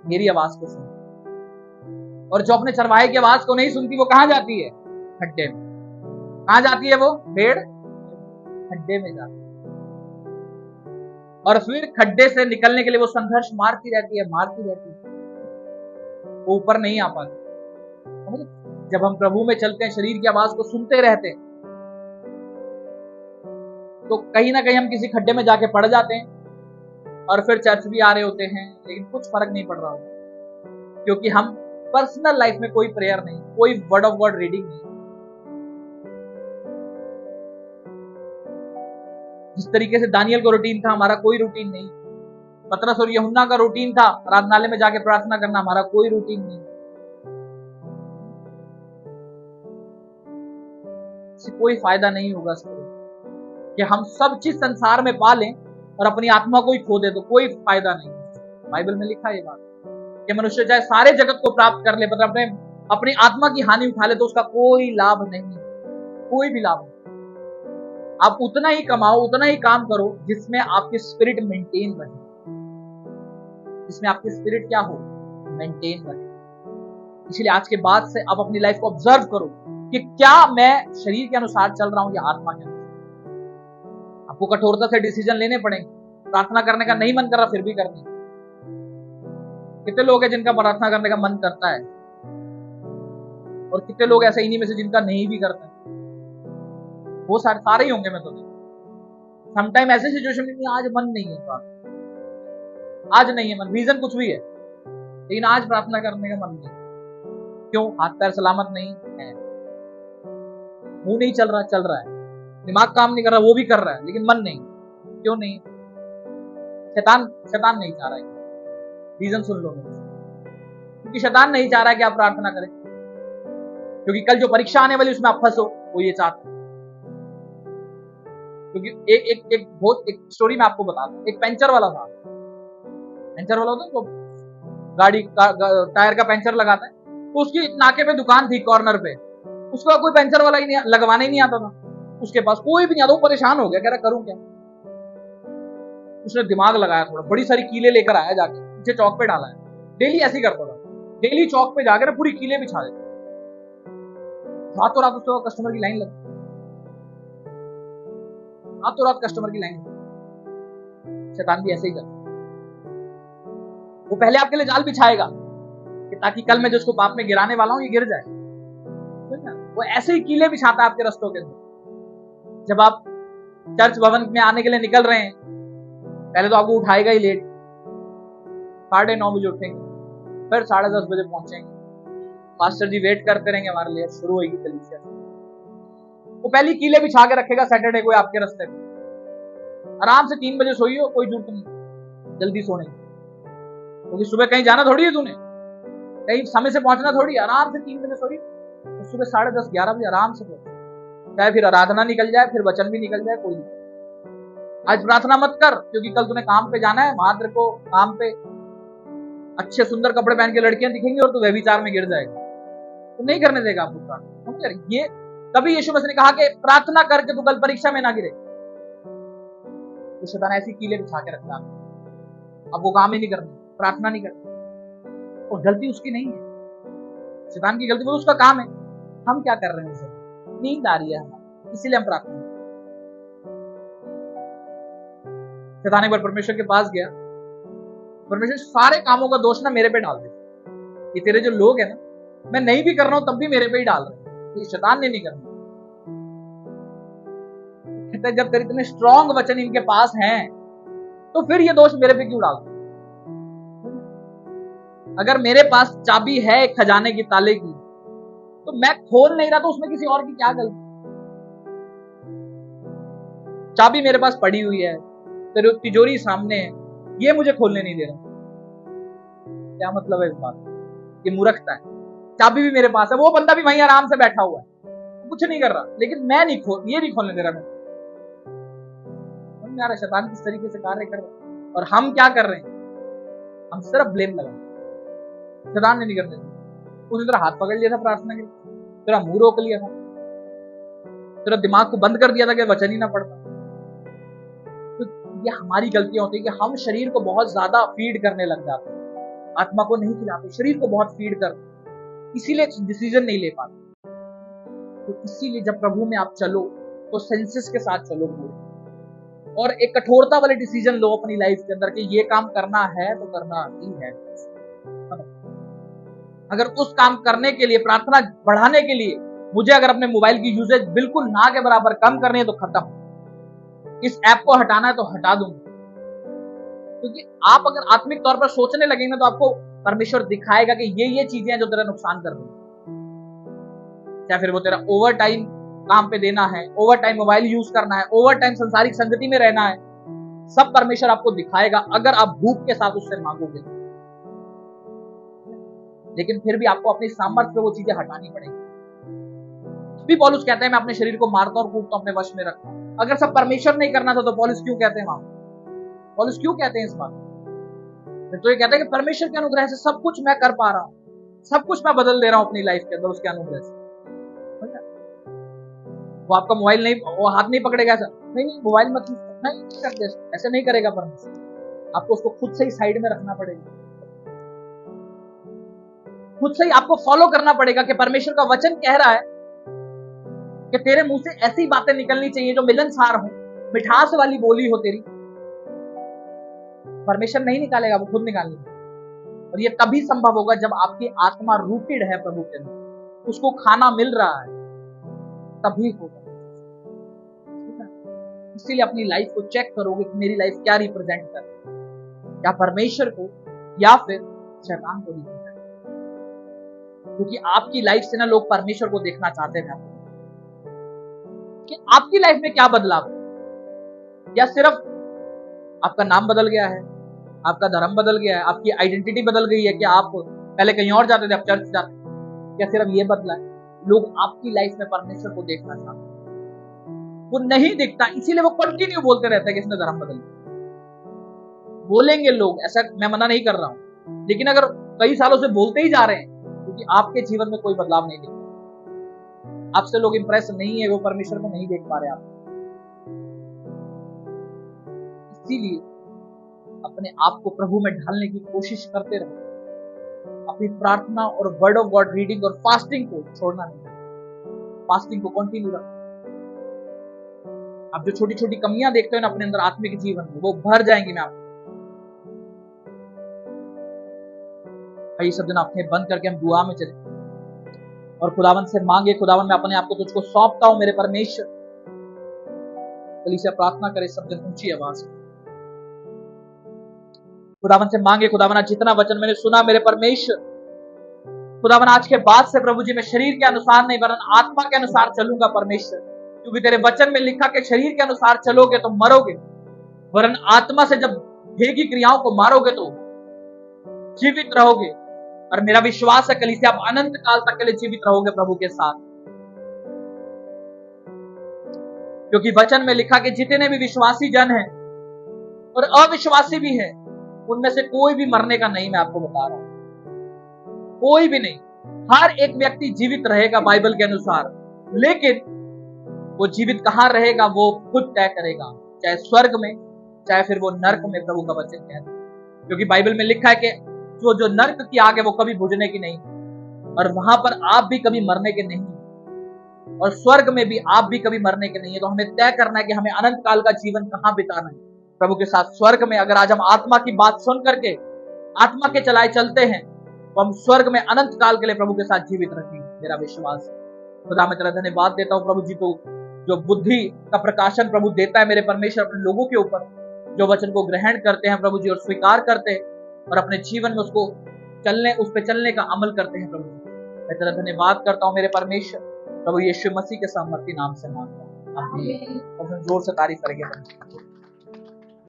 मेरी आवाज को सुनती, और जो अपने चरवाहे की आवाज को नहीं सुनती वो कहां जाती है? खड्डे में। कहां जाती है वो भेड़? खड्डे में जाती है। और फिर खड्डे से निकलने के लिए वो संघर्ष मारती रहती है, वो ऊपर नहीं आ पाती। जब हम प्रभु में चलते हैं, शरीर की आवाज को सुनते रहते हैं, तो कहीं ना कहीं हम किसी खड्डे में जाके पड़ जाते हैं, और फिर चर्च भी आ रहे होते हैं, लेकिन कुछ फर्क नहीं पड़ रहा होता, क्योंकि हम पर्सनल लाइफ में कोई प्रेयर नहीं, कोई वर्ड ऑफ गॉड रीडिंग नहीं। जिस तरीके से दानियल का रूटीन था, हमारा कोई रूटीन नहीं। पतरस और यूहन्ना का रूटीन था आराधनालय में जाके प्रार्थना करना, हमारा कोई रूटीन नहीं। इससे कोई फायदा नहीं होगा कि हम सब चीज संसार में पा लें और अपनी आत्मा को ही खो दे, तो कोई फायदा नहीं। बाइबल में लिखा है ये बात कि मनुष्य चाहे सारे जगत को प्राप्त कर ले, पर अपनी आत्मा की हानि उठा ले तो उसका कोई लाभ नहीं, कोई भी लाभ नहीं। आप उतना ही कमाओ, उतना ही काम करो जिसमें आपकी स्पिरिट मेंटेन रहे, जिसमें आपकी स्पिरिट क्या हो? मेंटेन रहे। इसलिए आज के बाद से आप अपनी लाइफ को ऑब्जर्व करो कि क्या मैं शरीर के अनुसार चल रहा हूं या आत्मा के अनुसार। आपको कठोरता से डिसीजन लेने पड़ेंगे। प्रार्थना करने का नहीं मन कर रहा, फिर भी करनी। कितने लोग हैं जिनका प्रार्थना करने का मन करता है, और कितने लोग ऐसे इन्हीं में से जिनका नहीं भी करता है? वो सारे ही होंगे, मैं तो नहीं। समटाइम ऐसे सिचुएशन में आज मन नहीं है, आज नहीं है मन, रीजन कुछ भी है, लेकिन आज प्रार्थना करने का मन नहीं। क्यों? हाथ पैर सलामत नहीं है, मुंह नहीं चल रहा है, दिमाग काम नहीं कर रहा, वो भी कर रहा है, लेकिन मन नहीं। क्यों नहीं? शैतान नहीं चाह रहा है। रीजन सुन लो, क्योंकि शैतान नहीं चाह रहा है कि आप प्रार्थना करें, क्योंकि कल जो परीक्षा आने वाली उसमें आप फंसो, वो ये चाहता है। क्योंकि एक स्टोरी मैं आपको बताता हूँ। एक पंचर वाला था, तो गाड़ी का टायर का पंचर लगाता है, तो उसकी नाके पे दुकान थी कॉर्नर पे, उसका कोई पंचर वाला ही नहीं, लगवाने ही नहीं आता था उसके पास, कोई भी नहीं आता। वो परेशान हो गया, कह रहा करूं क्या। उसने दिमाग लगाया, थोड़ा बड़ी सारी कीले लेकर आया, जाके पीछे चौक पे डाला है, डेली ऐसे ही करता था। डेली चौक पे जाकर पूरी कीले बिछा देता, रातों रात उसको कस्टमर की लाइन लगी, रातों रात कस्टमर की लाइन लगी। शैतान भी ऐसे ही करता, वो पहले आपके लिए जाल बिछाएगा कि ताकि कल मैं जिसको पाप में गिराने वाला हूं ये गिर जाए। वो ऐसे ही कीले बिछाता है आपके रस्तों के अंदर। जब आप चर्च भवन में आने के लिए निकल रहे हैं, पहले तो आपको उठाएगा ही लेट, 9:30 बजे उठेंगे, फिर 10:30 बजे पहुंचेंगे, पास्टर जी वेट करते रहेंगे हमारे लिए, शुरू होगी कलीसिया। वो पहली कीले बिछा के रखेगा सैटरडे को आपके रास्ते में। आराम से 3 बजे सोइए, कोई जरूरत नहीं जल्दी सोने की, क्योंकि सुबह कहीं जाना थोड़ी है, तूने कहीं समय से पहुंचना थोड़ी। आराम से 3 बजे सोइए, तो सुबह 10:30 11 बजे आराम से पहुंचे, चाहे फिर आराधना निकल जाए, फिर वचन भी निकल जाए, कोई नहीं। आज प्रार्थना मत कर, क्योंकि कल तूने काम पे जाना है, वहां तेरे को काम पे अच्छे सुंदर कपड़े पहन के लड़कियां दिखेंगी और तू व्यभिचार में गिर जाएगा, तो नहीं करने देगा आपको प्रार्थना। ये तभी यीशु मसीह ने कहा कि प्रार्थना करके तू कल परीक्षा में ना गिरे। तो शैतान ऐसी कीले बिछा के रखता है, आपको काम ही नहीं करना, प्रार्थना नहीं करना, और गलती उसकी नहीं है, शैतान की गलती, वो उसका काम है। हम क्या कर रहे हैं, उसे नींद आ रही है हमारी, इसीलिए हम प्रार्थना। शैतान एक बार परमेश्वर के पास गया, परमेश्वर सारे कामों का दोष ना मेरे पे डाल दे, ये तेरे जो लोग हैं ना, मैं नहीं भी कर रहा हूं तब भी मेरे पे ही डाल रहे, ये शैतान ने नहीं करना। कहते जब तेरे इतने स्ट्रॉन्ग वचन इनके पास हैं, तो फिर ये दोष मेरे पे क्यों डालते? अगर मेरे पास चाबी है खजाने की ताले की, तो मैं खोल नहीं रहा, तो उसमें किसी और की क्या गलती? चाबी मेरे पास पड़ी हुई है, तेरे तिजोरी सामने है, ये मुझे खोलने नहीं दे रहा, क्या मतलब है इस बात? ये मूर्खता है। चाबी भी मेरे पास है, वो बंदा भी वहीं आराम से बैठा हुआ है, कुछ नहीं कर रहा, लेकिन मैं नहीं ये नहीं खोलने दे रहा। मैं यार शैतान किस तरीके से कार्य कर रहा है, और हम क्या कर रहे हैं? हम सिर्फ ब्लेम लगा, शैतान ने नहीं करने दिया। उसने तेरा हाथ पकड़ लिया था प्रार्थना के, तेरा मुंह रोक लिया था, तेरा दिमाग को बंद कर दिया था कि वचन ही ना पढ़ता। तो ये हमारी गलतियां होती है कि हम शरीर को बहुत ज्यादा फीड करने लग जाते हैं, आत्मा को नहीं खिलाते, शरीर को बहुत फीड करते, इसीलिए डिसीजन नहीं ले पाते। तो इसीलिए जब प्रभु में आप चलो तो सेंसेस के साथ चलो पूरे, और एक कठोरता वाले डिसीजन लो अपनी लाइफ के अंदर कि ये काम करना है तो करना ही है। अगर उस काम करने के लिए, प्रार्थना बढ़ाने के लिए मुझे अगर अपने मोबाइल की यूजेज बिल्कुल ना के बराबर कम करनी है तो खत्म, इस ऐप को हटाना है तो हटा दूंगा। क्योंकि आप अगर आत्मिक तौर पर सोचने लगेंगे ना, तो आपको परमेश्वर दिखाएगा कि ये चीजें हैं जो तेरा नुकसान कर रही है। चाहे फिर वो तेरा ओवर टाइम काम पे देना है, ओवर टाइम मोबाइल यूज करना है, ओवर टाइम संसारिक संगति में रहना है, सब परमेश्वर आपको दिखाएगा अगर आप भूख के साथ उससे मांगोगे। लेकिन फिर भी आपको अपनी सामर्थ्य पे वो चीजें हटानी पड़ेगी। भी पौलुस कहते हैं मैं अपने शरीर को मारता और कूटता अपने वश में रखता हूं। अगर सब परमेश्वर नहीं करना था तो पौलुस क्यों कहते हैं वहां? पौलुस क्यों कहते हैं इस बात? तो ये कहते हैं कि परमेश्वर के अनुग्रह से सब कुछ मैं कर पा रहा हूं, सब कुछ मैं बदल दे रहा हूं अपनी लाइफ के अंदर उसके अनुग्रह से। वो आपका मोबाइल नहीं, वो हाथ नहीं पकड़ेगा ऐसा, नहीं मोबाइल मत नहीं करते, ऐसे नहीं करेगा परमेश्वर। आपको उसको खुद से ही साइड में रखना पड़ेगा, खुद से ही आपको फॉलो करना पड़ेगा कि परमेश्वर का वचन कह रहा है कि तेरे मुंह से ऐसी बातें निकलनी चाहिए जो मिलनसार हो, मिठास वाली बोली हो तेरी। परमेश्वर नहीं निकालेगा, वो खुद निकालेगा। और ये तभी संभव होगा जब आपकी आत्मा रूटेड है प्रभु के अंदर, उसको खाना मिल रहा है, तभी होगा। इसीलिए अपनी लाइफ को चेक करोगे कि मेरी लाइफ क्या रिप्रेजेंट कर रही है, या परमेश्वर को या फिर शैतान को रिप्रेजेंट। क्योंकि आपकी लाइफ से ना लोग परमेश्वर को देखना चाहते हैं कि आपकी लाइफ में क्या बदलाव है। या सिर्फ आपका नाम बदल गया है, आपका धर्म बदल गया है, आपकी आइडेंटिटी बदल गई है कि आप पहले कहीं और जाते थे, अब चर्च जाते, या सिर्फ ये बदला है? लोग आपकी लाइफ में परमेश्वर को देखना चाहते हैं, वो नहीं दिखता, इसीलिए वो कंटिन्यू बोलते रहते हैं कि इसने धर्म बदल दिया। बोलेंगे लोग, ऐसा मैं मना नहीं कर रहा हूं, लेकिन अगर कई सालों से बोलते ही जा रहे हैं, क्योंकि आपके जीवन में कोई बदलाव नहीं दिखता, आपसे लोग इंप्रेस नहीं है, वो परमेश्वर को नहीं देख पा रहे आप। इसीलिए अपने आप को प्रभु में ढालने की कोशिश करते रहो। अपनी प्रार्थना और वर्ड ऑफ गॉड रीडिंग और फास्टिंग को छोड़ना नहीं, फास्टिंग को कंटिन्यू रखो। आप जो छोटी छोटी कमियां देखते हो ना अपने अंदर आत्मिक जीवन में, वो भर जाएंगी। मैं आपको कई सब दिन आंखें बंद करके हम दुआ में चले और खुदावन से मांगे, खुदावन मैं अपने आप को तुझको सौंपता हूं मेरे परमेश्वर। कलीसिया प्रार्थना करे सब दिन ऊंची आवाज में, खुदावन से मांगे, खुदावन आज जितना वचन मैंने सुना मेरे परमेश्वर, खुदावन आज के बाद से प्रभु जी मैं शरीर के अनुसार नहीं वरन आत्मा के अनुसार चलूंगा परमेश्वर, क्योंकि तेरे वचन में लिखा कि शरीर के अनुसार चलोगे तो मरोगे, वरन आत्मा से जब भेगी क्रियाओं को मारोगे तो जीवित रहोगे। और मेरा विश्वास है कलीसिया आप अनंत काल तक के लिए जीवित रहोगे प्रभु के साथ, क्योंकि वचन में लिखा कि जितने भी विश्वासी जन हैं और अविश्वासी भी हैं, उनमें से कोई भी मरने का नहीं। मैं आपको बता रहा हूं, कोई भी नहीं। हर एक व्यक्ति जीवित रहेगा बाइबल के अनुसार, लेकिन वो जीवित कहां रहेगा वो खुद तय करेगा, चाहे स्वर्ग में चाहे फिर वो नरक में। प्रभु का वचन कहता है, क्योंकि बाइबल में लिखा है कि जो नरक की आग है वो कभी बुझने की नहीं, और वहां पर आप भी कभी मरने के नहीं, और स्वर्ग में भी आप भी कभी मरने के नहीं है। तो हमें तय करना है कि हमें अनंत काल का जीवन कहां बिताना है प्रभु के साथ, स्वर्ग में। अगर आज हम आत्मा की बात सुन करके आत्मा के चलाए चलते हैं तो हम स्वर्ग में अनंत काल के लिए प्रभु के साथ जीवित रहेंगे, मेरा विश्वास है। खुदा मैं तेरा धन्यवाद देता हूं प्रभु जी को, जो बुद्धि का प्रकाशन प्रभु देता है मेरे परमेश्वर अपने लोगों के ऊपर, जो वचन को ग्रहण करते हैं प्रभु जी और स्वीकार करते हैं और अपने जीवन में उसको उस पर चलने का अमल करते हैं। प्रभु मैं तेरा धन्यवाद करता हूं मेरे परमेश्वर, प्रभु यीशु मसीह के सामर्थी नाम से मांगता हूं, आमीन। जोर से तारीफ करेंगे।